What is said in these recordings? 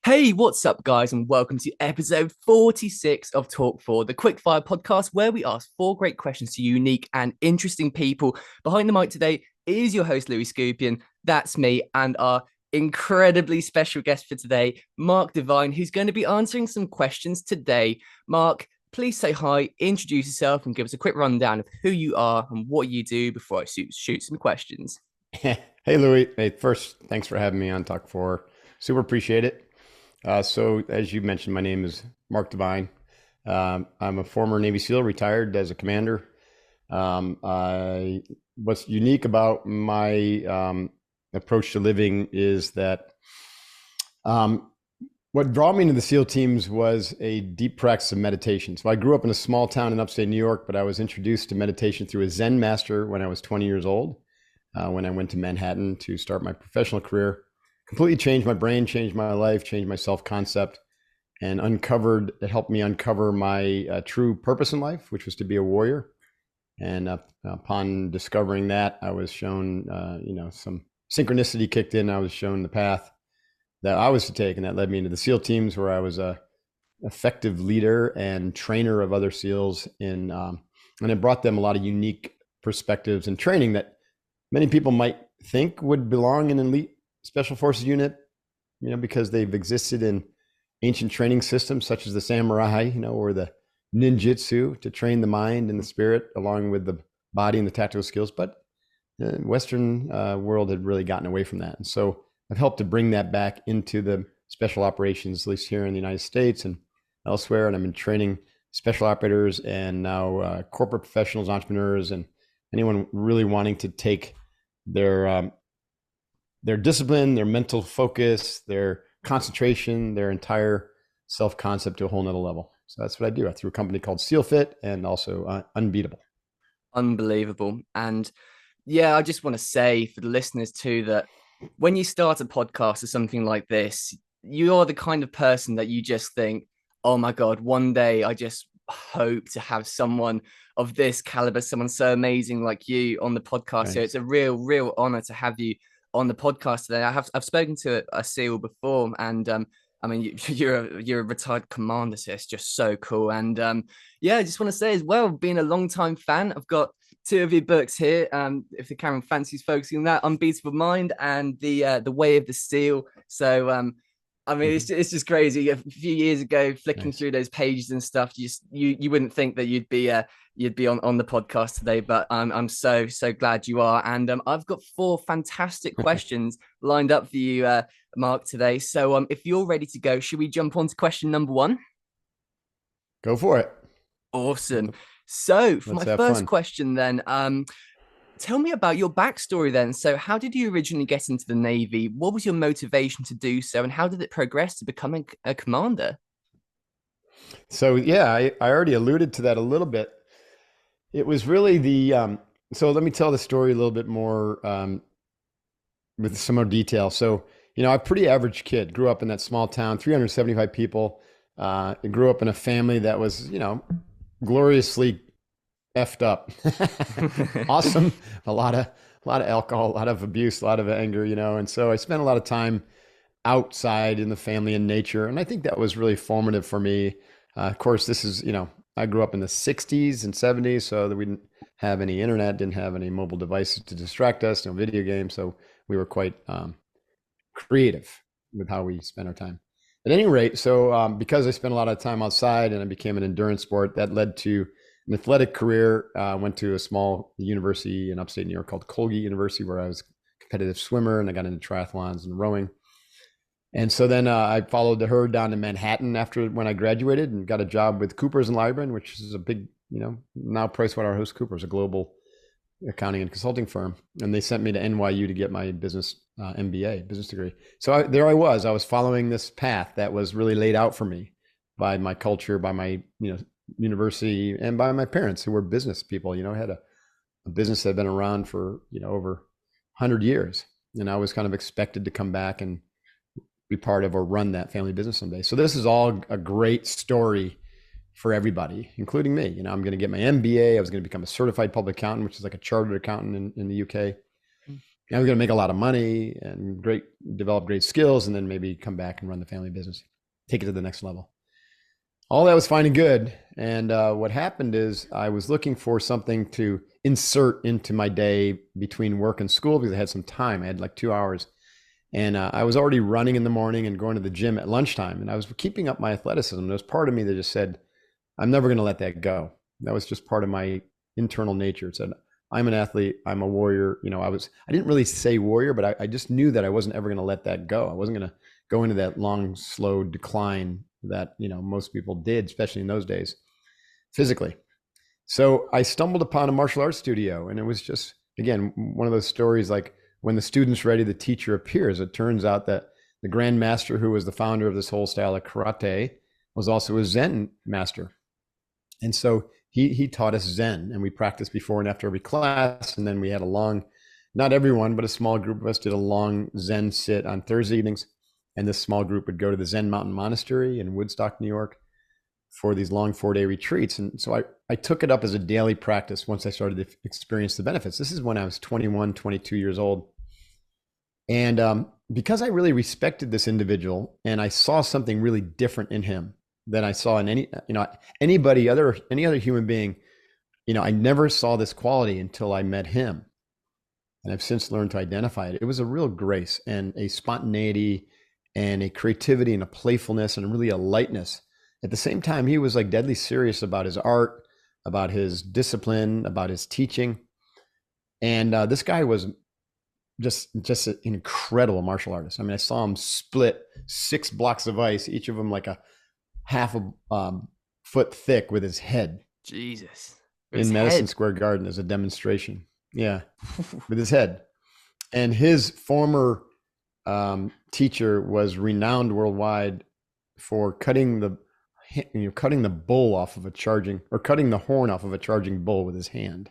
Hey, what's up, guys, and welcome to episode 46 of Talk4, the quickfire podcast where we ask four great questions to unique and interesting people. Behind the mic today is your host, Skupien. That's me, and our incredibly special guest for today, Mark Devine, who's going to be answering some questions today. Mark, please say hi, introduce yourself, and give us a quick rundown of who you are and what you do before I shoot some questions. Hey, Louis. Hey, first, thanks for having me on Talk4. Super appreciate it. So, as you mentioned, my name is Mark Devine. I'm a former Navy SEAL, retired as a commander. What's unique about my approach to living is that what drew me into the SEAL teams was a deep practice of meditation. So I grew up in a small town in upstate New York, but I was introduced to meditation through a Zen master when I was 20 years old, when I went to Manhattan to start my professional career. Completely changed my brain, changed my life, changed my self-concept, and it helped me uncover my true purpose in life, which was to be a warrior. And upon discovering that, I was shown, some synchronicity kicked in. I was shown the path that I was to take, and that led me into the SEAL teams, where I was a effective leader and trainer of other SEALs and it brought them a lot of unique perspectives and training that many people might think would belong in an elite special forces unit, because they've existed in ancient training systems such as the samurai, or the ninjutsu to train the mind and the spirit along with the body and the tactical skills. But the Western world had really gotten away from that. And so I've helped to bring that back into the special operations, at least here in the United States and elsewhere. And I've been training special operators and now corporate professionals, entrepreneurs, and anyone really wanting to take their discipline, their mental focus, their concentration, their entire self-concept to a whole nother level. So that's what I do. I threw a company called SEALFIT and also Unbeatable. Unbelievable. And yeah, I just want to say for the listeners too, that when you start a podcast or something like this, you're the kind of person that you just think, oh my God, one day I just hope to have someone of this caliber, someone so amazing like you on the podcast. Right. So it's a real honor to have you on the podcast today. I've spoken to a SEAL before, and I mean, you're a retired commander, so it's just so cool. And yeah, I just want to say as well, being a long-time fan, I've got two of your books here. If the camera fancies focusing on that, Unbeatable Mind and the Way of the SEAL. So I mean, it's just crazy. A few years ago, flicking through those pages and stuff, you wouldn't think that you'd be on the podcast today, but I'm so glad you are. And I've got four fantastic questions lined up for you, Mark, today. So if you're ready to go, should we jump on to question number one? Go for it. Awesome. So for Let's my have first fun. question then, tell me about your backstory then. So how did you originally get into the Navy? What was your motivation to do so? And how did it progress to becoming a commander? So yeah, I already alluded to that a little bit. It was really so let me tell the story a little bit more with some more detail. So, I'm a pretty average kid, grew up in that small town, 375 people. I grew up in a family that was, gloriously effed up. Awesome. A lot of alcohol, a lot of abuse, a lot of anger, and so I spent a lot of time outside in the family and nature. And I think that was really formative for me. Of course, this is, I grew up in the 60s and 70s, so that we didn't have any internet, didn't have any mobile devices to distract us, no video games. So we were quite creative with how we spent our time. At any rate, so because I spent a lot of time outside and I became an endurance sport, that led to an athletic career. I went to a small university in upstate New York called Colgate University, where I was a competitive swimmer, and I got into triathlons and rowing. And so then I followed the herd down to Manhattan when I graduated and got a job with Coopers and Lybrand, which is a big, now PricewaterhouseCoopers, a global accounting and consulting firm. And they sent me to NYU to get my business MBA, business degree. So there I was following this path that was really laid out for me by my culture, by my, university, and by my parents, who were business people. I had a business that had been around for, over 100 years. And I was kind of expected to come back and be part of or run that family business someday. So this is all a great story for everybody, including me. I'm going to get my MBA. I was going to become a certified public accountant, which is like a chartered accountant in the UK. I was going to make a lot of money and develop great skills, and then maybe come back and run the family business, take it to the next level. All that was fine and good. And what happened is I was looking for something to insert into my day between work and school because I had some time. I had like 2 hours. And I was already running in the morning and going to the gym at lunchtime. And I was keeping up my athleticism. There was part of me that just said, I'm never going to let that go. That was just part of my internal nature. It said, I'm an athlete. I'm a warrior. I didn't really say warrior, but I just knew that I wasn't ever going to let that go. I wasn't going to go into that long, slow decline that, most people did, especially in those days, physically. So I stumbled upon a martial arts studio, and it was just, again, one of those stories like when the student's ready, the teacher appears. It turns out that the Grand Master, who was the founder of this whole style of karate, was also a Zen master. And so he taught us Zen, and we practiced before and after every class. And then we had not everyone, but a small group of us did a long Zen sit on Thursday evenings. And this small group would go to the Zen Mountain Monastery in Woodstock, New York, for these long 4-day retreats. And so I took it up as a daily practice once I started to experience the benefits. This is when I was 21, 22 years old. And because I really respected this individual and I saw something really different in him than I saw in any other human being, I never saw this quality until I met him. And I've since learned to identify it. It was a real grace and a spontaneity and a creativity and a playfulness and really a lightness. At the same time, he was like deadly serious about his art, about his discipline, about his teaching. And this guy was just an incredible martial artist. I mean, I saw him split 6 blocks of ice, each of them like a half a foot thick, with his head. Jesus. In Madison Square Garden as a demonstration. Yeah, with his head. And his former teacher was renowned worldwide for cutting the bull off of cutting the horn off of a charging bull with his hand,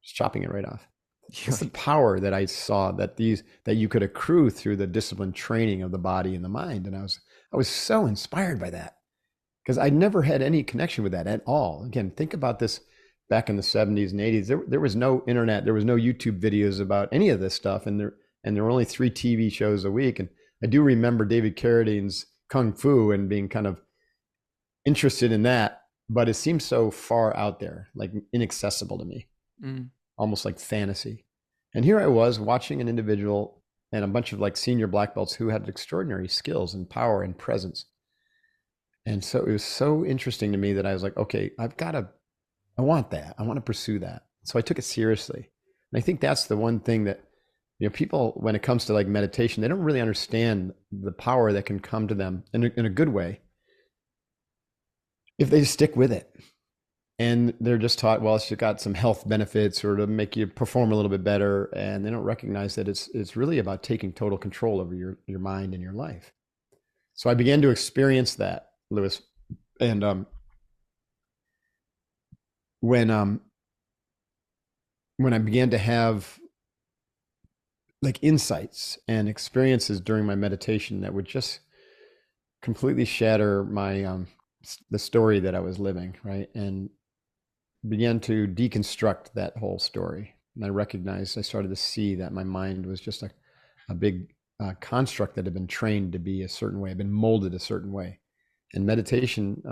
just chopping it right off. It's the power that I saw that you could accrue through the disciplined training of the body and the mind. And I was so inspired by that because I never had any connection with that at all. Again, think about this back in the 70s and 80s. There was no internet, there was no YouTube videos about any of this stuff. And there were only 3 TV shows a week. And I do remember David Carradine's Kung Fu and being kind of interested in that, but it seems so far out there, like inaccessible to me, almost like fantasy. And here I was watching an individual and a bunch of like senior black belts who had extraordinary skills and power and presence. And so it was so interesting to me that I was like, okay, I want that. I want to pursue that. So I took it seriously. And I think that's the one thing that, people, when it comes to like meditation, they don't really understand the power that can come to them in a good way if they just stick with it. And they're just taught, well, it's got some health benefits or to make you perform a little bit better. And they don't recognize that it's really about taking total control over your mind and your life. So I began to experience that, Lewis. And when I began to have like insights and experiences during my meditation that would just completely shatter my the story that I was living, right? And began to deconstruct that whole story. And I started to see that my mind was just a big construct that had been trained to be a certain way, had been molded a certain way. And meditation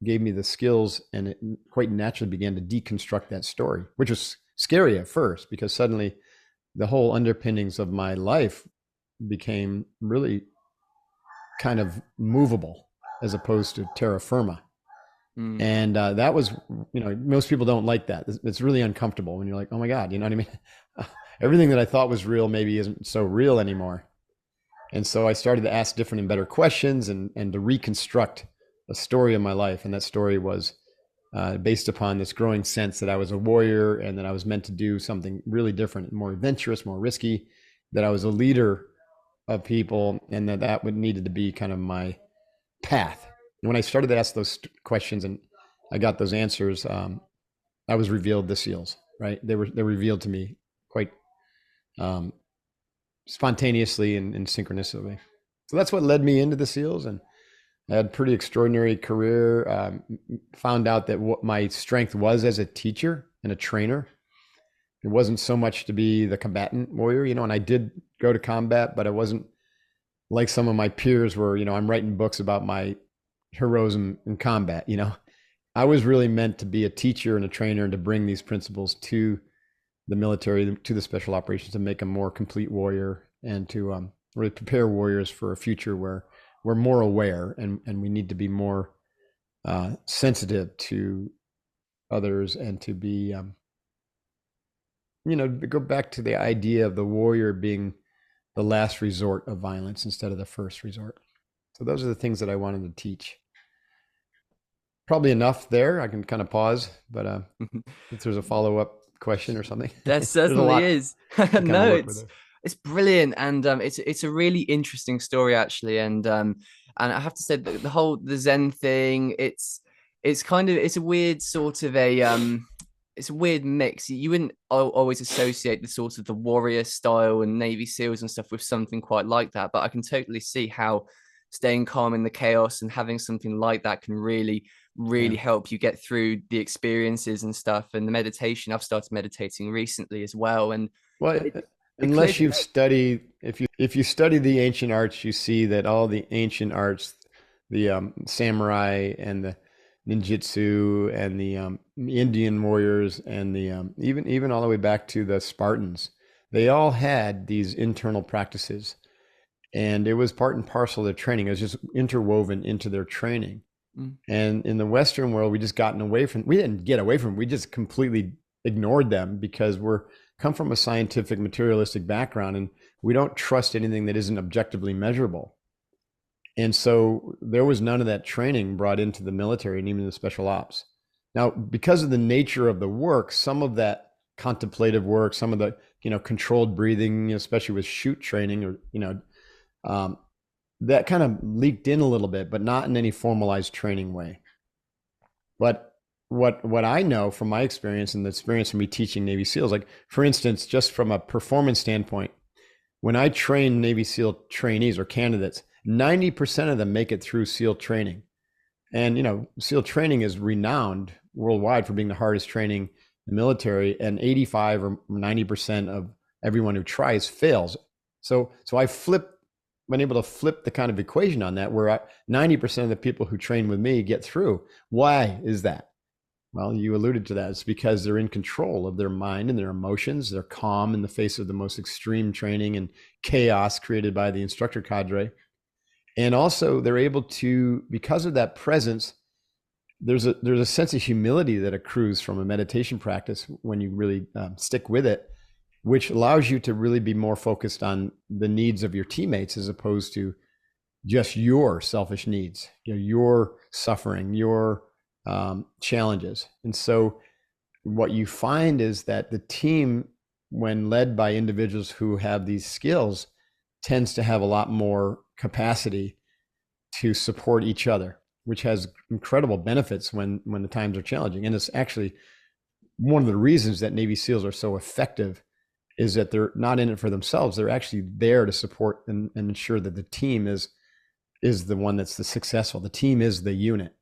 gave me the skills, and it quite naturally began to deconstruct that story, which was scary at first because suddenly the whole underpinnings of my life became really kind of movable as opposed to terra firma. And that was, most people don't like that. It's really uncomfortable when you're like, oh my God, you know what I mean? Everything that I thought was real maybe isn't so real anymore. And so I started to ask different and better questions and to reconstruct a story of my life. And that story was based upon this growing sense that I was a warrior and that I was meant to do something really different, more adventurous, more risky, that I was a leader of people, and that would needed to be kind of my path. And when I started to ask those questions and I got those answers, I was revealed the SEALs, right? They were revealed to me quite spontaneously and synchronously. So that's what led me into the SEALs, and I had a pretty extraordinary career. Found out that what my strength was as a teacher and a trainer. It wasn't so much to be the combatant warrior, and I did go to combat, but I wasn't like some of my peers were, I'm writing books about my heroism in combat. I was really meant to be a teacher and a trainer and to bring these principles to the military, to the special operations, to make a more complete warrior and to really prepare warriors for a future where we're more aware and we need to be more sensitive to others and to be, go back to the idea of the warrior being the last resort of violence instead of the first resort. So those are the things that I wanted to teach. Probably enough there. I can kind of pause, but if there's a follow-up question or something. There certainly is. No, it's brilliant, and it's a really interesting story actually, and I have to say that the Zen thing, it's a weird sort of it's a weird mix. You wouldn't always associate the sort of the warrior style and Navy SEALs and stuff with something quite like that, but I can totally see how staying calm in the chaos and having something like that can really help you get through the experiences and stuff. And the meditation, I've started meditating recently as well. And unless you've studied, if you study the ancient arts, you see that all the ancient arts, the samurai and the ninjutsu and the Indian warriors and the even all the way back to the Spartans, they all had these internal practices, and it was part and parcel of their training. It was just interwoven into their training. And in the Western world, we didn't get away from them. We just completely ignored them because we're come from a scientific materialistic background, and we don't trust anything that isn't objectively measurable. And so there was none of that training brought into the military and even the special ops. Now, because of the nature of the work, some of that contemplative work, some of the, controlled breathing, especially with shoot training, or, that kind of leaked in a little bit, but not in any formalized training way. But what I know from my experience and the experience from me teaching Navy SEALs, like for instance, just from a performance standpoint, when I train Navy SEAL trainees or candidates, 90% of them make it through SEAL training. And, SEAL training is renowned worldwide for being the hardest training in the military, and 85 or 90% of everyone who tries fails. So I've been able to flip the kind of equation on that, where 90% of the people who train with me get through. Why is that? Well, you alluded to that. It's because they're in control of their mind and their emotions. They're calm in the face of the most extreme training and chaos created by the instructor cadre. And also they're able to, because of that presence, there's a sense of humility that accrues from a meditation practice when you really stick with it, which allows you to really be more focused on the needs of your teammates as opposed to just your selfish needs, your suffering, your challenges. And so what you find is that the team, when led by individuals who have these skills, tends to have a lot more capacity to support each other, which has incredible benefits when the times are challenging. And it's actually one of the reasons that Navy SEALs are so effective, is that they're not in it for themselves. They're actually there to support and ensure that the team is the one that's the successful. The team is the unit.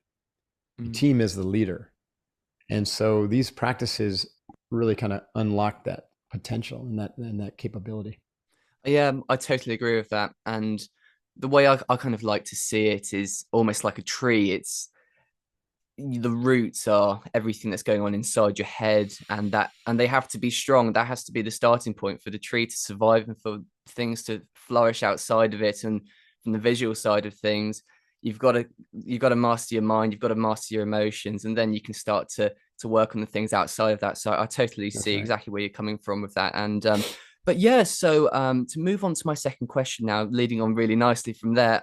The team is the leader. And so these practices really kind of unlock that potential and that capability. Yeah, I totally agree with that. And the way I kind of like to see it is almost like a tree. It's the roots are everything that's going on inside your head, and they have to be strong. That has to be the starting point for the tree to survive and for things to flourish outside of it. And from the visual side of things, you've got to master your mind, you've got to master your emotions, and then you can start to work on the things outside of that. So I totally see exactly where you're coming from with that. And but yeah, so to move on to my second question now, leading on really nicely from there.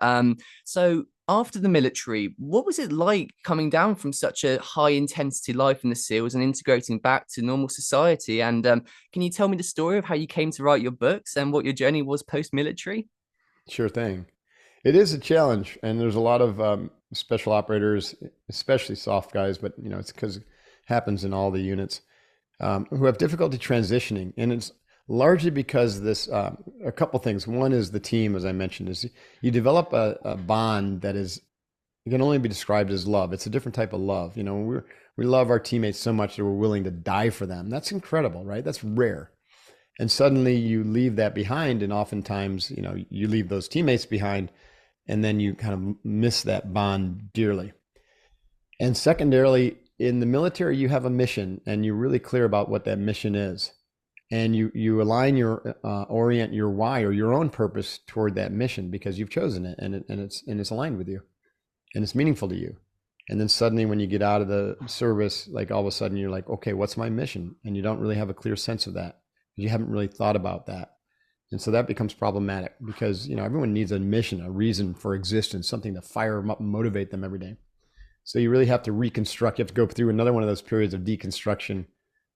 So after the military, what was it like coming down from such a high intensity life in the SEALs and integrating back to normal society? And can you tell me the story of how you came to write your books and what your journey was post-military? Sure thing. It is a challenge, and there's a lot of special operators, especially soft guys, but it's because it happens in all the units, who have difficulty transitioning. And it's largely because this, a couple things. One is the team, as I mentioned, is you develop a bond that can only be described as love. It's a different type of love. We're we love our teammates so much that we're willing to die for them. That's incredible, right? That's rare. And suddenly you leave that behind, and oftentimes, you leave those teammates behind, and then you kind of miss that bond dearly. And secondarily, in the military, you have a mission, and you're really clear about what that mission is, and you align orient your why or your own purpose toward that mission because you've chosen it, and it's aligned with you, and it's meaningful to you. And then suddenly, when you get out of the service, like all of a sudden, you're like, okay, what's my mission? And you don't really have a clear sense of that. You haven't really thought about that. And so that becomes problematic because, everyone needs a mission, a reason for existence, something to fire them up and motivate them every day. So you really have to reconstruct. You have to go through another one of those periods of deconstruction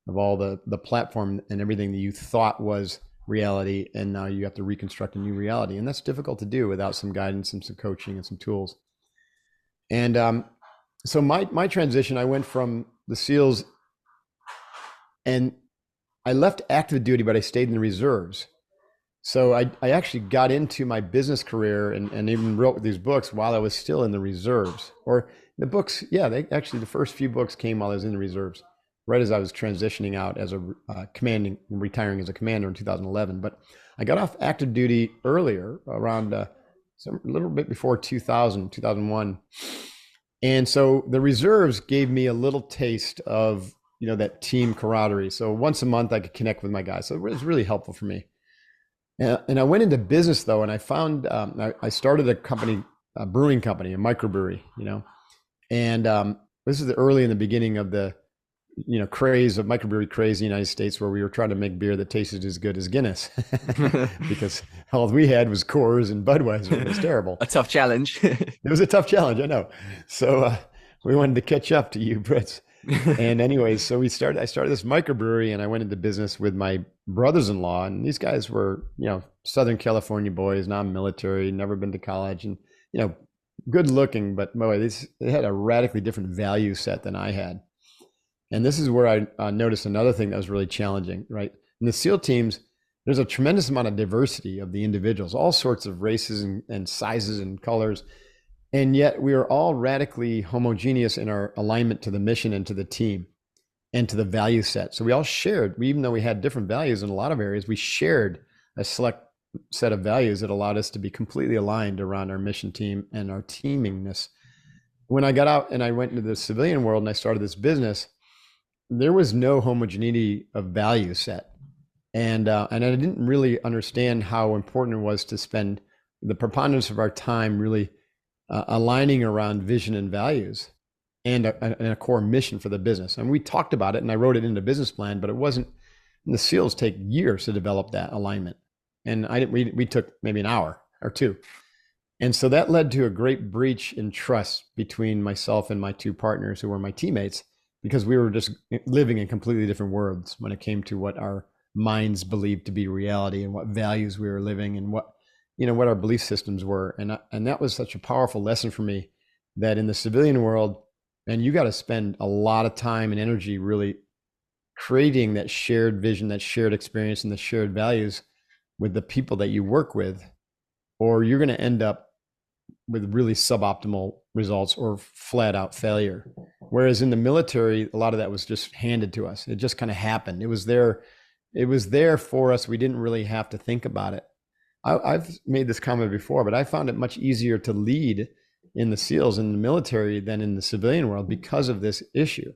of all the platform and everything that you thought was reality. And now you have to reconstruct a new reality. And that's difficult to do without some guidance and some coaching and some tools. And so my transition, I went from the SEALs, and I left active duty, but I stayed in the reserves. So I actually got into my business career and even wrote these books while I was still in the reserves. Or the books, the first few books came while I was in the reserves, right as I was transitioning out as a retiring as a commander in 2011. But I got off active duty earlier, around a little bit before 2001. And so the reserves gave me a little taste of, that team camaraderie. So once a month I could connect with my guys. So it was really helpful for me. And I went into business though, and I found, I started a company, a brewing company, a microbrewery, and this is early in the beginning of the, craze of microbrewery craze in the United States, where we were trying to make beer that tasted as good as Guinness because all we had was Coors and Budweiser. It was terrible. A tough challenge. It was a tough challenge, I know. So we wanted to catch up to you Brits. And anyways, so I started this microbrewery, and I went into business with my brothers-in-law, and these guys were, Southern California boys, non-military, never been to college, and, good looking, but boy, they had a radically different value set than I had. And this is where I noticed another thing that was really challenging, right? In the SEAL teams, there's a tremendous amount of diversity of the individuals, all sorts of races and sizes and colors. And yet we are all radically homogeneous in our alignment to the mission and to the team and to the value set. So we all shared, even though we had different values in a lot of areas, we shared a select set of values that allowed us to be completely aligned around our mission team and our teamingness. When I got out and I went into the civilian world and I started this business, there was no homogeneity of value set. And I didn't really understand how important it was to spend the preponderance of our time really aligning around vision and values and a core mission for the business. And we talked about it, and I wrote it in the business plan, but it wasn't. The SEALs take years to develop that alignment, and we took maybe an hour or two. And so that led to a great breach in trust between myself and my two partners, who were my teammates, because we were just living in completely different worlds when it came to what our minds believed to be reality and what values we were living and what our belief systems were. And that was such a powerful lesson for me, that in the civilian world, and you got to spend a lot of time and energy really creating that shared vision, that shared experience, and the shared values with the people that you work with, or you're going to end up with really suboptimal results or flat out failure. Whereas in the military, a lot of that was just handed to us. It just kind of happened. It was there for us. We didn't really have to think about it. I've made this comment before, but I found it much easier to lead in the SEALs in the military than in the civilian world because of this issue,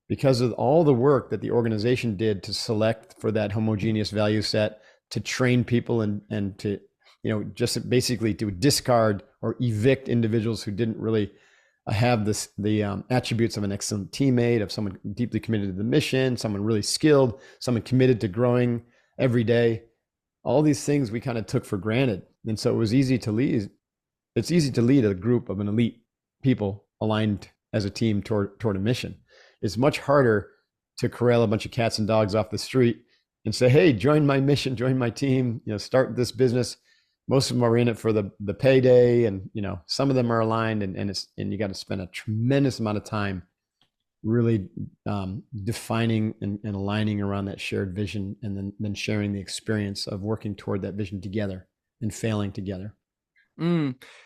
because of all the work that the organization did to select for that homogeneous value set, to train people and to, just basically to discard or evict individuals who didn't really have the attributes of an excellent teammate, of someone deeply committed to the mission, someone really skilled, someone committed to growing every day. All these things we kind of took for granted. And so it was easy to lead. It's easy to lead a group of an elite people aligned as a team toward a mission. It's much harder to corral a bunch of cats and dogs off the street and say, hey, join my mission, join my team, start this business. Most of them are in it for the payday, and some of them are aligned, and you got to spend a tremendous amount of time really defining and aligning around that shared vision, and then sharing the experience of working toward that vision together and failing together.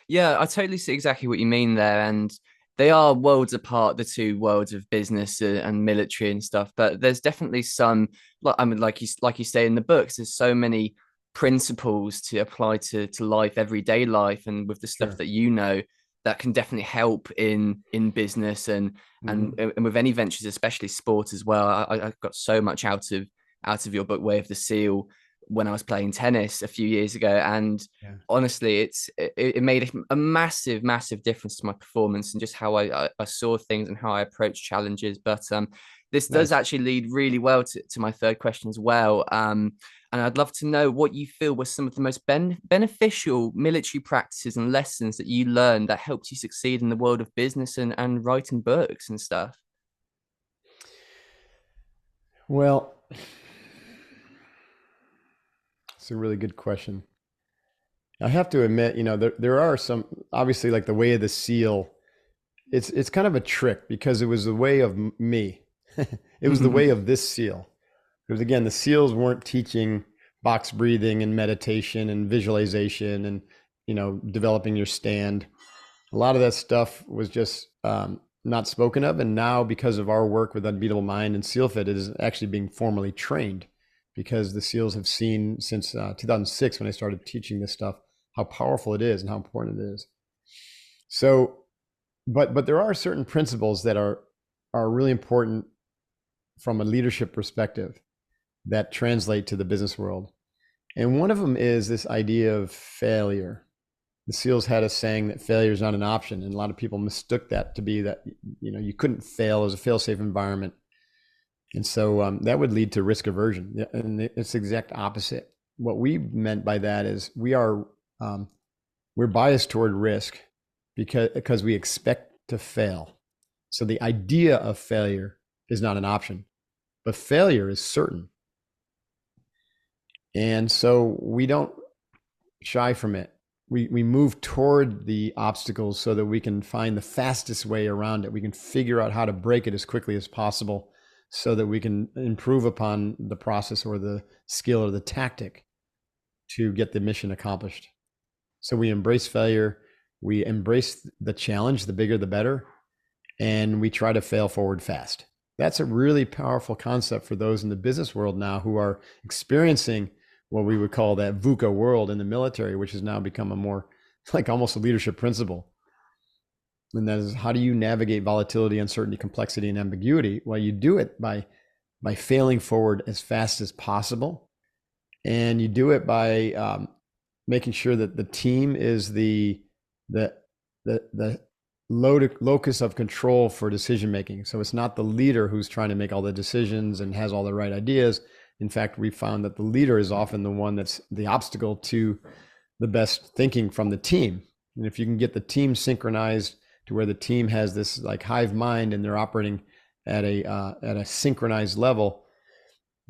Yeah, I totally see exactly what you mean there. And they are worlds apart, the two worlds of business and military and stuff. But there's definitely some, like I mean, like you say in the books, there's so many principles to apply to life, everyday life, and with the stuff Sure. that you know that can definitely help in business and with any ventures, especially sport as well. I got so much out of your book, Way of the Seal, when I was playing tennis a few years ago, and Yeah. honestly, it made a massive difference to my performance and just how I saw things and how I approach challenges. But this does Nice. actually lead really well to my third question as well. And I'd love to know what you feel were some of the most beneficial military practices and lessons that you learned that helped you succeed in the world of business and writing books and stuff. Well, it's a really good question. I have to admit, there are some, obviously, like the Way of the Seal. It's kind of a trick because it was the way of me. It was the way of this SEAL. Because again, the SEALs weren't teaching box breathing and meditation and visualization and developing your stand. A lot of that stuff was just not spoken of, and now because of our work with Unbeatable Mind and SEALFIT, it is actually being formally trained because the SEALs have seen since 2006 when I started teaching this stuff how powerful it is and how important it is. So, but there are certain principles that are really important from a leadership perspective that translate to the business world. And one of them is this idea of failure. The SEALs had a saying that failure is not an option, and a lot of people mistook that to be that you couldn't fail as a fail-safe environment, and so that would lead to risk aversion. And it's the exact opposite. What we meant by that is we're biased toward risk because we expect to fail. So the idea of failure is not an option, but failure is certain. And so we don't shy from it. We move toward the obstacles so that we can find the fastest way around it. We can figure out how to break it as quickly as possible so that we can improve upon the process or the skill or the tactic to get the mission accomplished. So we embrace failure. We embrace the challenge, the bigger, the better. And we try to fail forward fast. That's a really powerful concept for those in the business world now who are experiencing what we would call that VUCA world in the military, which has now become a more like almost a leadership principle. And that is, how do you navigate volatility, uncertainty, complexity, and ambiguity? Well, you do it by failing forward as fast as possible. And you do it by making sure that the team is the locus of control for decision making. So it's not the leader who's trying to make all the decisions and has all the right ideas. In fact, we found that the leader is often the one that's the obstacle to the best thinking from the team. And if you can get the team synchronized to where the team has this like hive mind and they're operating at a synchronized level,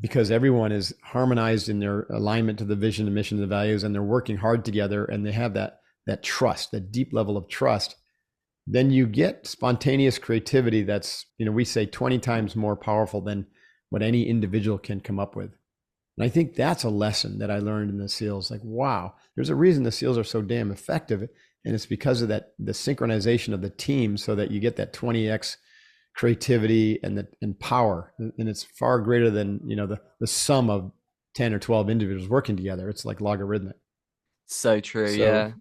because everyone is harmonized in their alignment to the vision, the mission, the values, and they're working hard together, and they have that trust, that deep level of trust, then you get spontaneous creativity that's, we say 20 times more powerful than what any individual can come up with. And I think that's a lesson that I learned in the SEALs. Like, wow, there's a reason the SEALs are so damn effective. And it's because of the synchronization of the team so that you get that 20x creativity and power. And it's far greater than, the sum of 10 or 12 individuals working together. It's like logarithmic. So true. Yeah.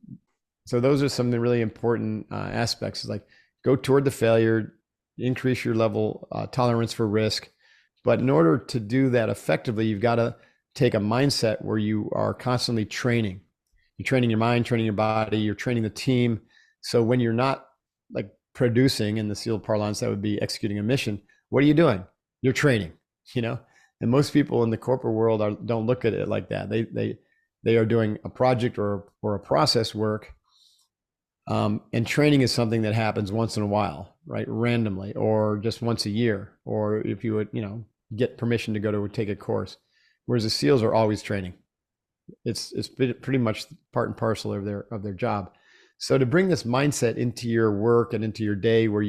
So those are some of the really important aspects. Is like, go toward the failure, increase your level tolerance for risk. But in order to do that effectively, you've got to take a mindset where you are constantly training. You're training your mind, training your body, you're training the team. So when you're not like producing, in the SEAL parlance, that would be executing a mission. What are you doing? You're training, And most people in the corporate world don't look at it like that. They are doing a project or a process work. And training is something that happens once in a while, right? Randomly, or just once a year, or if you would, get permission to go to take a course. Whereas the SEALs are always training. It's pretty much part and parcel of their job. So to bring this mindset into your work and into your day, where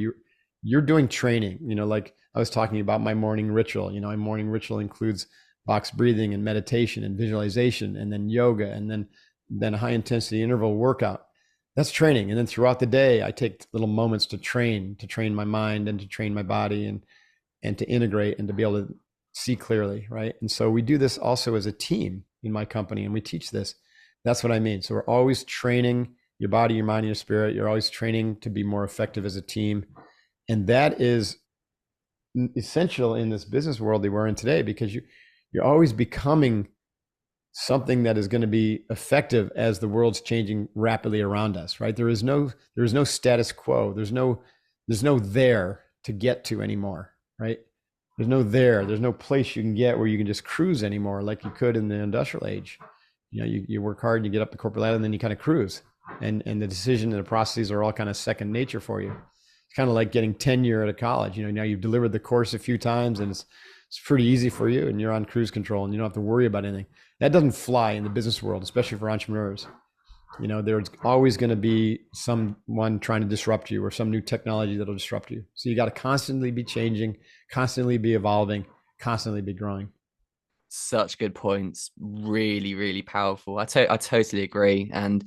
you're doing training, like I was talking about my morning ritual. My morning ritual includes box breathing and meditation and visualization, and then yoga, and then a high intensity interval workout. That's training. And then throughout the day, I take little moments to train my mind and to train my body and to integrate and to be able to see clearly, right? And so we do this also as a team in my company, and we teach this. That's what I mean. So we're always training your body, your mind, your spirit. You're always training to be more effective as a team. And that is essential in this business world that we're in today, because you're always becoming something that is going to be effective as the world's changing rapidly around us, right? There is no status quo. There's no there to get to anymore, right? There's no place you can get where you can just cruise anymore like you could in the industrial age. You know, you work hard and you get up the corporate ladder and then you kind of cruise, and the decision and the processes are all kind of second nature for you. It's kind of like getting tenure at a college. You know, now you've delivered the course a few times and it's pretty easy for you and you're on cruise control and you don't have to worry about anything. That doesn't fly in the business world, especially for entrepreneurs. You know, there's always going to be someone trying to disrupt you or some new technology that'll disrupt you. So you got to constantly be changing, constantly be evolving, constantly be growing. Such good points. Really, really powerful. I totally agree. And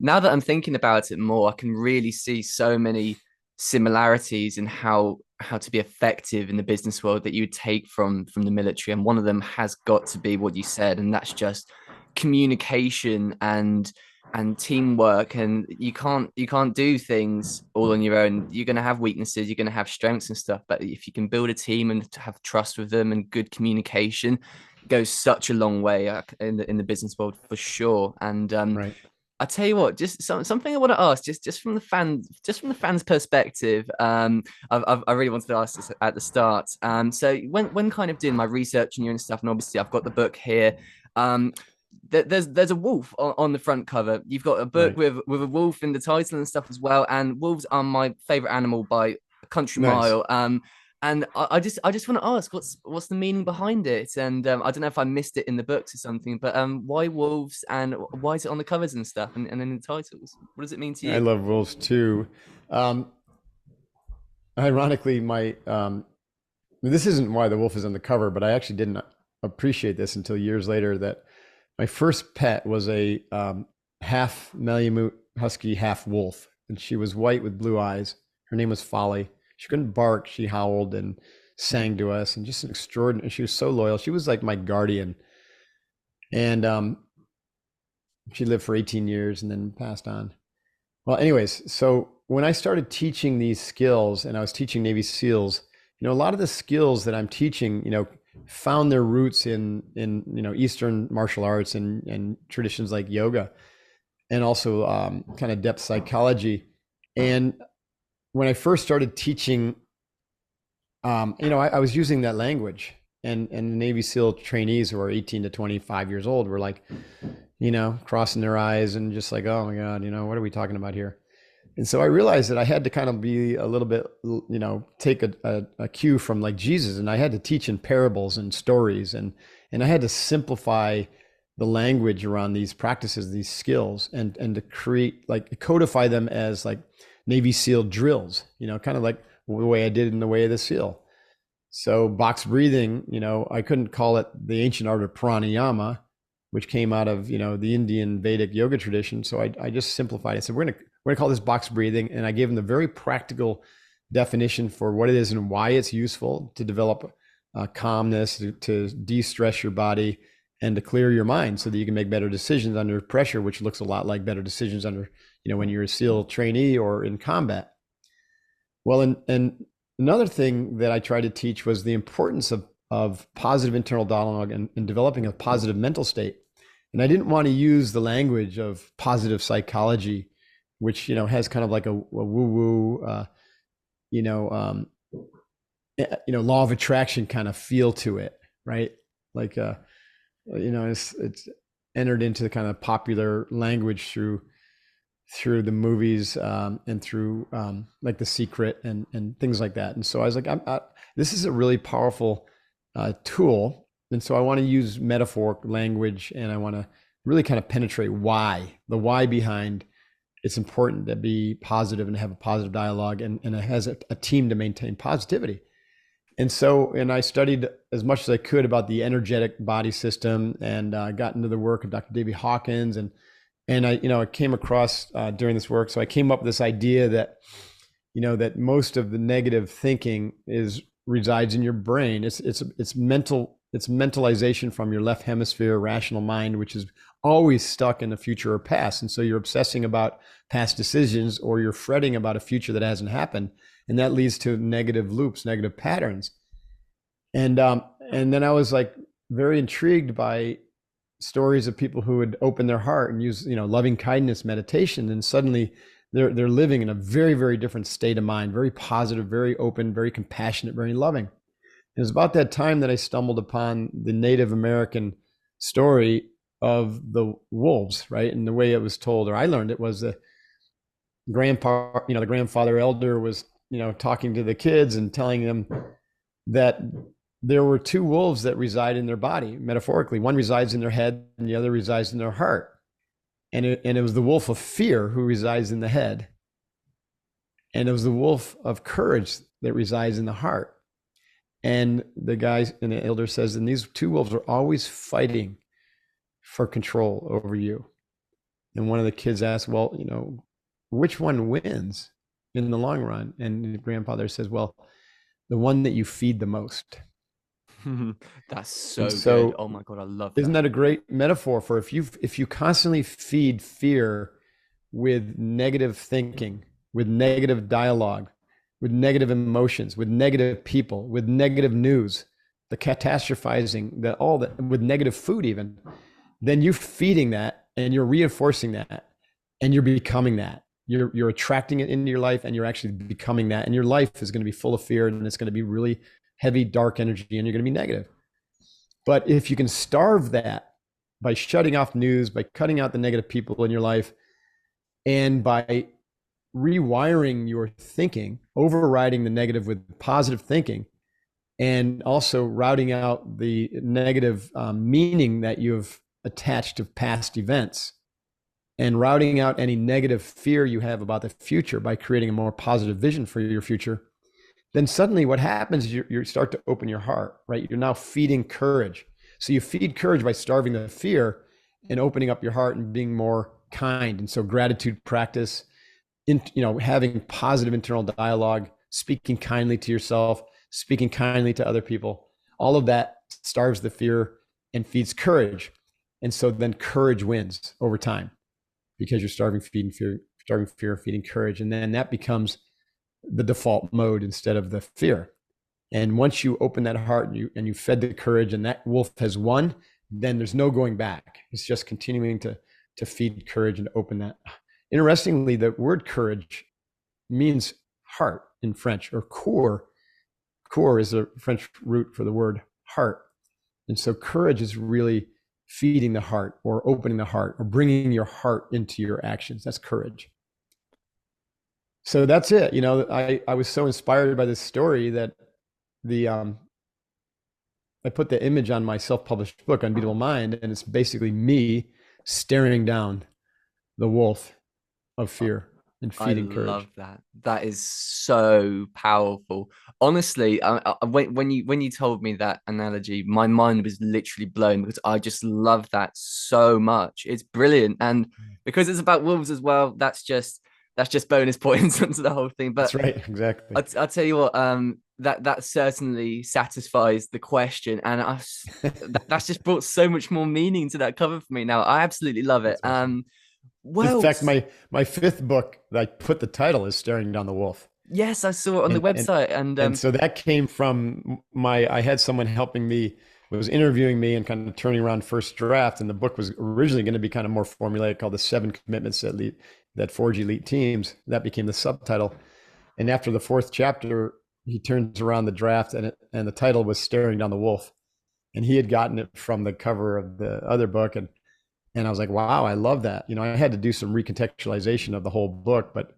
now that I'm thinking about it more, I can really see so many similarities in how to be effective in the business world that you would take from the military. And one of them has got to be what you said, and that's just communication and teamwork. And you can't do things all on your own. You're going to have weaknesses, you're going to have strengths and stuff, but if you can build a team and have trust with them and good communication, goes such a long way in the business world for sure. And Right. I tell you what, just something I want to ask, just from the fans' perspective. I really wanted to ask this at the start. So when kind of doing my research and you and stuff, and obviously I've got the book here. There's a wolf on the front cover. You've got a book Right. with a wolf in the title and stuff as well. And wolves are my favorite animal by a country Nice. mile. And I just want to ask, what's the meaning behind it? And I don't know if I missed it in the books or something, but why wolves and why is it on the covers and stuff and in the titles? What does it mean to I you? love wolves too. Um, Ironically, this isn't why the wolf is on the cover, but I actually didn't appreciate this until years later, that my first pet was a half Malamute Husky, half wolf, and she was white with blue eyes. Her name was Folly. She couldn't bark. She howled and sang to us, and just an extraordinary. She was so loyal. She was like my guardian, and she lived for 18 years and then passed on. Well, anyways, so when I started teaching these skills, and I was teaching Navy SEALs, you know, a lot of the skills that I'm teaching, you know, found their roots in you know, Eastern martial arts and traditions like yoga, and also kind of depth psychology. And when I first started teaching, you know, I was using that language, and the Navy SEAL trainees who are 18 to 25 years old were like, you know, crossing their eyes and just like, oh my God, you know, what are we talking about here? And so I realized that I had to kind of be a little bit, you know, take a cue from like Jesus, and I had to teach in parables and stories, and I had to simplify the language around these practices, these skills, and to create, like, codify them as like Navy SEAL drills, you know, kind of like the way I did in the Way of the SEAL. So box breathing, you know, I couldn't call it the ancient art of pranayama, which came out of, you know, the Indian Vedic yoga tradition. So I just simplified it. I said, we're gonna call this box breathing, and I gave them the very practical definition for what it is and why it's useful to develop calmness, to de-stress your body, and to clear your mind so that you can make better decisions under pressure, which looks a lot like better decisions under, you know, when you're a SEAL trainee or in combat. Well, and another thing that I tried to teach was the importance of positive internal dialogue and developing a positive mental state. And I didn't want to use the language of positive psychology, which, you know, has kind of like a woo-woo, you know, law of attraction kind of feel to it, right? Like, you know, it's entered into the kind of popular language through the movies and through like The Secret and things like that. And so I was like, this is a really powerful tool. And so I want to use metaphoric language, and I want to really kind of penetrate the why behind it's important to be positive and have a positive dialogue, and it has a team to maintain positivity. And so, and I studied as much as I could about the energetic body system, and got into the work of Dr. David Hawkins, and And I came across during this work, so I came up with this idea that, that most of the negative thinking resides in your brain. It's mental. It's mentalization from your left hemisphere, rational mind, which is always stuck in the future or past. And so you're obsessing about past decisions, or you're fretting about a future that hasn't happened, and that leads to negative loops, negative patterns. And then I was like very intrigued by stories of people who would open their heart and use, loving kindness meditation, and suddenly they're living in a very, very different state of mind, very positive, very open, very compassionate, very loving. It was about that time that I stumbled upon the Native American story of the wolves, right? And the way it was told, or I learned it, was the grandpa, the grandfather elder was, talking to the kids and telling them that there were two wolves that reside in their body, metaphorically. One resides in their head and the other resides in their heart. And it was the wolf of fear who resides in the head. And it was the wolf of courage that resides in the heart. And the guy and the elder says, and these two wolves are always fighting for control over you. And one of the kids asked, well, which one wins in the long run? And the grandfather says, well, the one that you feed the most. That's so good. Oh my God, I love that. Isn't that a great metaphor for if you constantly feed fear with negative thinking, with negative dialogue, with negative emotions, with negative people, with negative news, the catastrophizing, with negative food even, then you're feeding that and you're reinforcing that and you're becoming that. You're attracting it into your life and you're actually becoming that. And your life is going to be full of fear and it's going to be really heavy, dark energy, and you're going to be negative. But if you can starve that by shutting off news, by cutting out the negative people in your life, and by rewiring your thinking, overriding the negative with positive thinking, and also routing out the negative meaning that you've attached to past events, and routing out any negative fear you have about the future by creating a more positive vision for your future, then suddenly what happens is you start to open your heart, right? You're now feeding courage. So you feed courage by starving the fear and opening up your heart and being more kind. And so gratitude practice, having positive internal dialogue, speaking kindly to yourself, speaking kindly to other people, all of that starves the fear and feeds courage. And so then courage wins over time because you're starving fear, feeding courage. And then that becomes the default mode instead of the fear. And once you open that heart and you fed the courage and that wolf has won, then there's no going back. It's just continuing to feed courage and open that. Interestingly, the word courage means heart in French, or coeur. Coeur is a French root for the word heart. And so courage is really feeding the heart or opening the heart or bringing your heart into your actions. That's courage. So that's it. I was so inspired by this story that I put the image on my self-published book, Unbeatable Mind, and it's basically me staring down the wolf of fear and feeding courage. I love that. That is so powerful. Honestly, when you told me that analogy, my mind was literally blown because I just love that so much. It's brilliant, and because it's about wolves as well, that's just bonus points onto the whole thing. But that's right, exactly. I'll tell you what, that certainly satisfies the question, and that's just brought so much more meaning to that cover for me now. I absolutely love it. Awesome. Well, in fact, my fifth book, I put the title is Staring Down the Wolf. Yes, I saw it on the website. And so that came from I had someone helping me, was interviewing me and kind of turning around first draft. And the book was originally going to be kind of more formulaic, called The 7 Commitments that Forge Elite Teams. That became the subtitle. And after the fourth chapter, he turns around the draft and the title was Staring Down the Wolf. And he had gotten it from the cover of the other book. And I was like, wow, I love that. I had to do some recontextualization of the whole book, but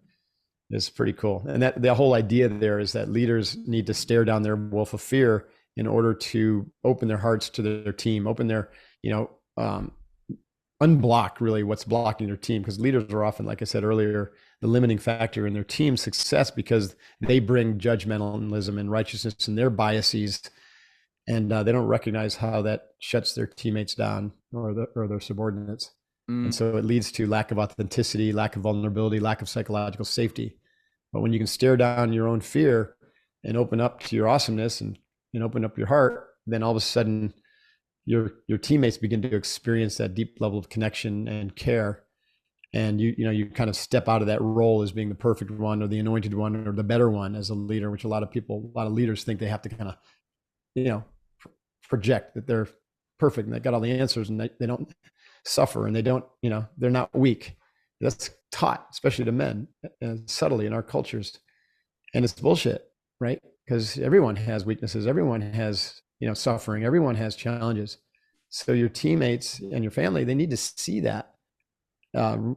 it's pretty cool. And that the whole idea there is that leaders need to stare down their wolf of fear in order to open their hearts to their team, open their, unblock really what's blocking their team. Because leaders are often, like I said earlier, the limiting factor in their team's success because they bring judgmentalism and righteousness and their biases. And they don't recognize how that shuts their teammates down or their subordinates. And so it leads to lack of authenticity, lack of vulnerability, lack of psychological safety. But when you can stare down your own fear and open up to your awesomeness and open up your heart, then all of a sudden your teammates begin to experience that deep level of connection and care. And you kind of step out of that role as being the perfect one or the anointed one or the better one as a leader, which a lot of leaders think they have to kind of, project that they're perfect and they got all the answers, and they don't suffer, and they don't, they're not weak. That's taught, especially to men, subtly in our cultures. And it's bullshit, right? Because everyone has weaknesses. Everyone has, suffering. Everyone has challenges. So your teammates and your family, they need to see that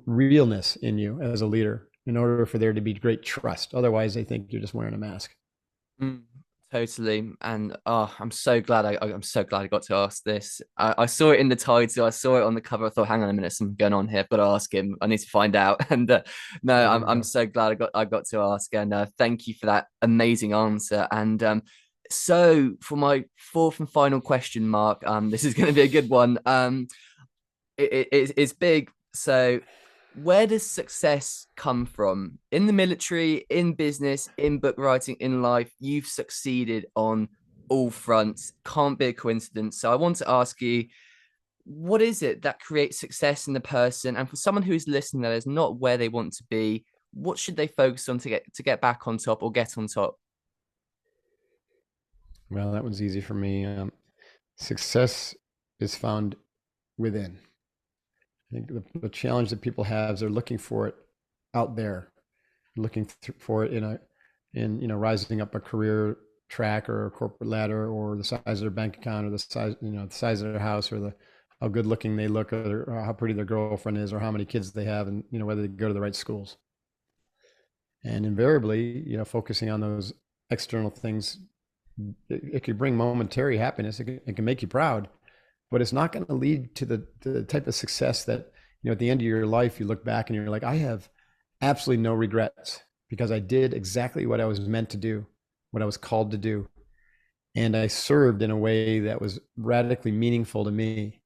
realness in you as a leader in order for there to be great trust. Otherwise, they think you're just wearing a mask. Totally. And I'm so glad I'm so glad I got to ask this. I saw it in the title, I saw it on the cover. I thought, hang on a minute, something going on here. I've got to ask him. I need to find out. And no, I'm so glad I got to ask. And thank you for that amazing answer. And so for my fourth and final question, Mark, this is going to be a good one. It's big. So where does success come from? In the military, in business, in book writing, in life, you've succeeded on all fronts. Can't be a coincidence. So I want to ask you, what is it that creates success in the person? And for someone who's listening that is not where they want to be, what should they focus on to get back on top or get on top? Well, that one's easy for me. Success is found within. I think the challenge that people have is they're looking for it out there, looking for it in rising up a career track or a corporate ladder, or the size of their bank account, or the size of their house, or how good looking they look, or how pretty their girlfriend is, or how many kids they have, and whether they go to the right schools. And invariably, focusing on those external things, it could bring momentary happiness. It can make you proud, but it's not going to lead to the type of success that, at the end of your life, you look back and you're like, I have absolutely no regrets because I did exactly what I was meant to do, what I was called to do. And I served in a way that was radically meaningful to me.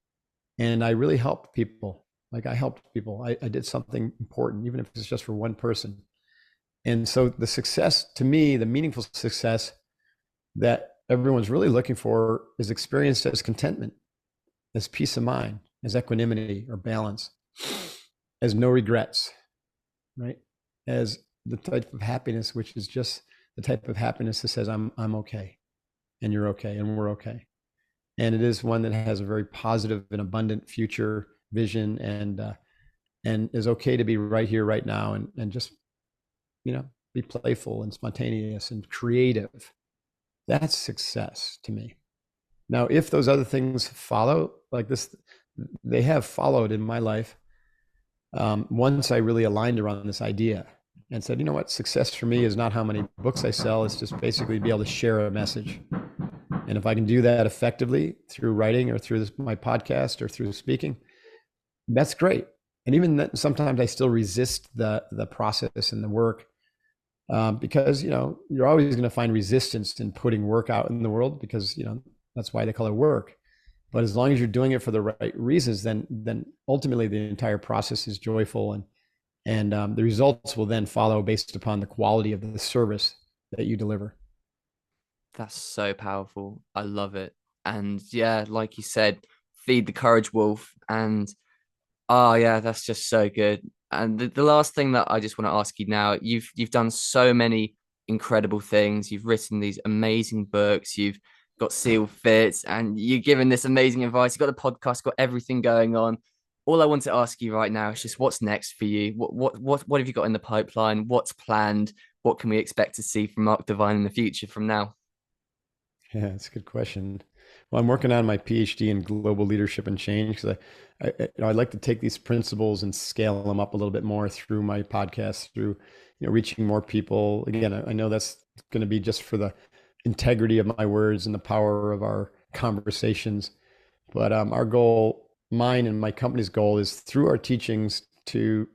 And I really helped people. Like I helped people. I did something important, even if it's just for one person. And so the success, to me, the meaningful success that everyone's really looking for is experienced as contentment, as peace of mind, as equanimity or balance, as no regrets, right? As the type of happiness, which is just the type of happiness that says, I'm okay, and you're okay, and we're okay. And it is one that has a very positive and abundant future vision, and is okay to be right here, right now, and just, be playful and spontaneous and creative. That's success to me. Now, if those other things follow, like this, they have followed in my life. Once I really aligned around this idea and said, you know what, success for me is not how many books I sell. It's just basically be able to share a message. And if I can do that effectively through writing or through my podcast or through speaking, that's great. And even that, sometimes I still resist the process and the work because, you're always going to find resistance in putting work out in the world because, that's why they call it work. But as long as you're doing it for the right reasons, then ultimately the entire process is joyful, and the results will then follow based upon the quality of the service that you deliver. That's so powerful. I love it. And yeah, like you said, feed the courage wolf. And oh yeah, that's just so good. And the last thing that I just want to ask you now, you've done so many incredible things. You've written these amazing books. You've got SEALFIT, and you've given this amazing advice. You've got the podcast, got everything going on. All I want to ask you right now is just what's next for you? What have you got in the pipeline? What's planned? What can we expect to see from Mark Divine in the future from now? Yeah, that's a good question. Well, I'm working on my PhD in global leadership and change because I'd like to take these principles and scale them up a little bit more through my podcast, through reaching more people. Again, I know that's going to be just for the integrity of my words and the power of our conversations. But our goal, mine and my company's goal, is through our teachings to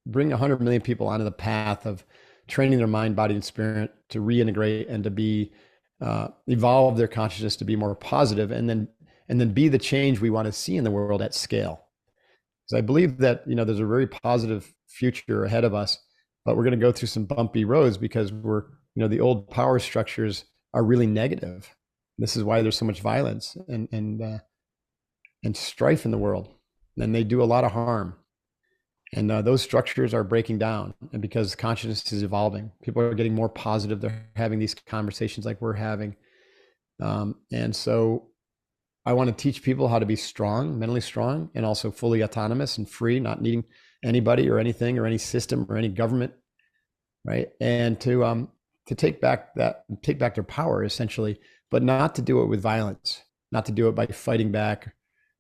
bring 100 million people onto the path of training their mind, body, and spirit to reintegrate and to be evolve their consciousness to be more positive, and then be the change we want to see in the world at scale. because I believe that, there's a very positive future ahead of us, but we're going to go through some bumpy roads because the old power structures are really negative. This is why there's so much violence and strife in the world, and they do a lot of harm. And those structures are breaking down, and because consciousness is evolving, people are getting more positive. They're having these conversations like we're having. And so I want to teach people how to be strong, mentally strong, and also fully autonomous and free, not needing anybody or anything or any system or any government, right? And to take back their power, essentially, but not to do it with violence, not to do it by fighting back,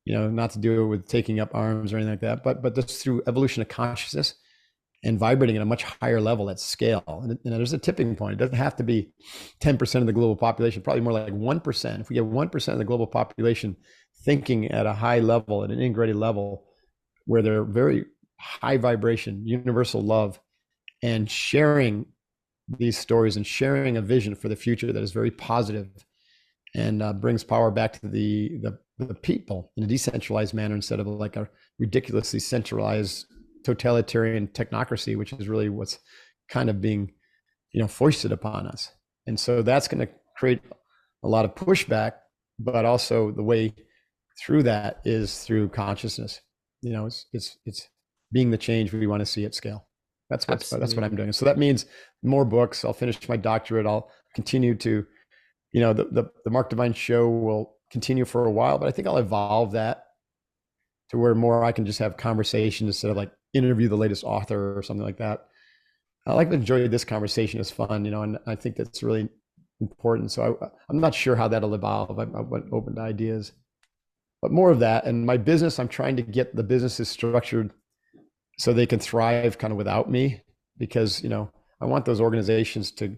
not to do it with taking up arms or anything like that, but just through evolution of consciousness and vibrating at a much higher level at scale. And there's a tipping point. It doesn't have to be 10% of the global population, probably more like 1%. If we get 1% of the global population thinking at a high level, at an integrated level, where they're very high vibration, universal love, and sharing these stories and sharing a vision for the future that is very positive and brings power back to the people in a decentralized manner instead of like a ridiculously centralized totalitarian technocracy, which is really what's kind of being, foisted upon us. And so that's going to create a lot of pushback, but also the way through that is through consciousness. It's being the change we want to see at scale. That's what I'm doing. So that means more books. I'll finish my doctorate. I'll continue to, the Mark Divine show will continue for a while, but I think I'll evolve that to where more I can just have conversations instead of like interview the latest author or something like that. I like to enjoy this conversation. It's fun, and I think that's really important. So I'm not sure how that'll evolve. I'm open to ideas, but more of that. And my business, I'm trying to get the businesses structured so they can thrive kind of without me, because, I want those organizations to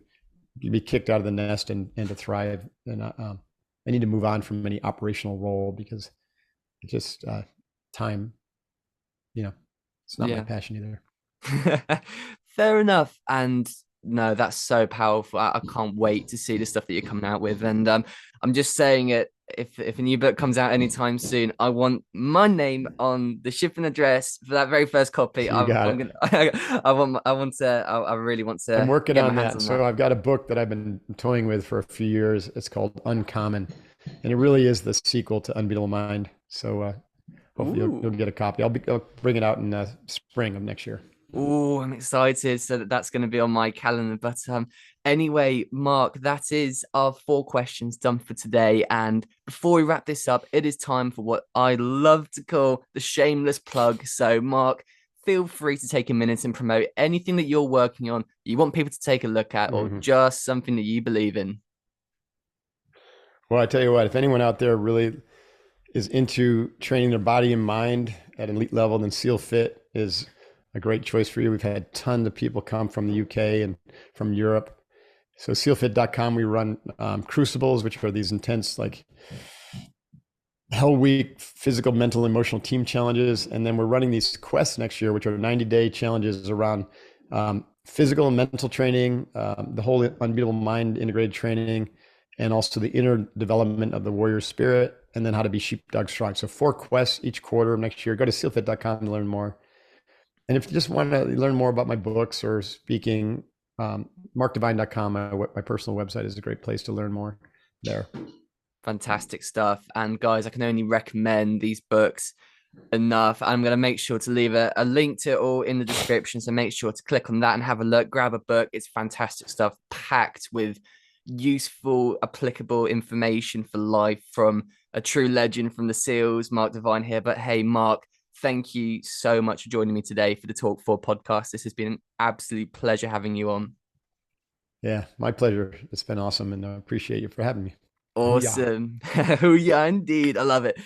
be kicked out of the nest and to thrive. And I need to move on from any operational role because it just time, it's not my passion either. Fair enough. And no, that's so powerful. I can't wait to see the stuff that you're coming out with. And I'm just saying it, if a new book comes out anytime soon, I want my name on the shipping address for that very first copy. I really want to. I'm working on that. So I've got a book that I've been toying with for a few years. It's called Uncommon, and it really is the sequel to Unbeatable Mind. So hopefully you'll get a copy. I'll bring it out in spring of next year. Oh, I'm excited. So that's going to be on my calendar. But anyway, Mark, that is our 4 questions done for today. And before we wrap this up, it is time for what I love to call the shameless plug. So, Mark, feel free to take a minute and promote anything that you're working on, you want people to take a look at, or just something that you believe in. Well, I tell you what, if anyone out there really is into training their body and mind at an elite level, then SEALFIT is a great choice for you. We've had tons of people come from the UK and from Europe. So SEALFIT.com, we run crucibles, which are these intense, like hell week, physical, mental, emotional team challenges. And then we're running these quests next year, which are 90-day challenges around physical and mental training, the whole Unbeatable Mind integrated training, and also the inner development of the warrior spirit, and then how to be sheepdog strong. So 4 quests each quarter of next year. Go to SEALFIT.com to learn more. And if you just want to learn more about my books or speaking, markdivine.com, my personal website, is a great place to learn more there. Fantastic stuff. And guys, I can only recommend these books enough. I'm going to make sure to leave a link to it all in the description. So make sure to click on that and have a look, grab a book. It's fantastic stuff, packed with useful, applicable information for life from a true legend from the SEALs, Mark Divine here. But hey, Mark, thank you so much for joining me today for the Talk4 podcast. This has been an absolute pleasure having you on. Yeah, my pleasure. It's been awesome, and I appreciate you for having me. Awesome. Oh, yeah, indeed. I love it.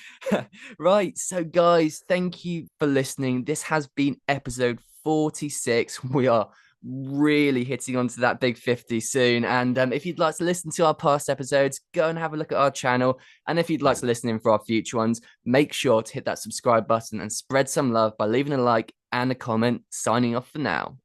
Right. So, guys, thank you for listening. This has been episode 46. We are really hitting onto that big 50 soon. And if you'd like to listen to our past episodes, go and have a look at our channel. And if you'd like to listen in for our future ones, make sure to hit that subscribe button and spread some love by leaving a like and a comment. Signing off for now.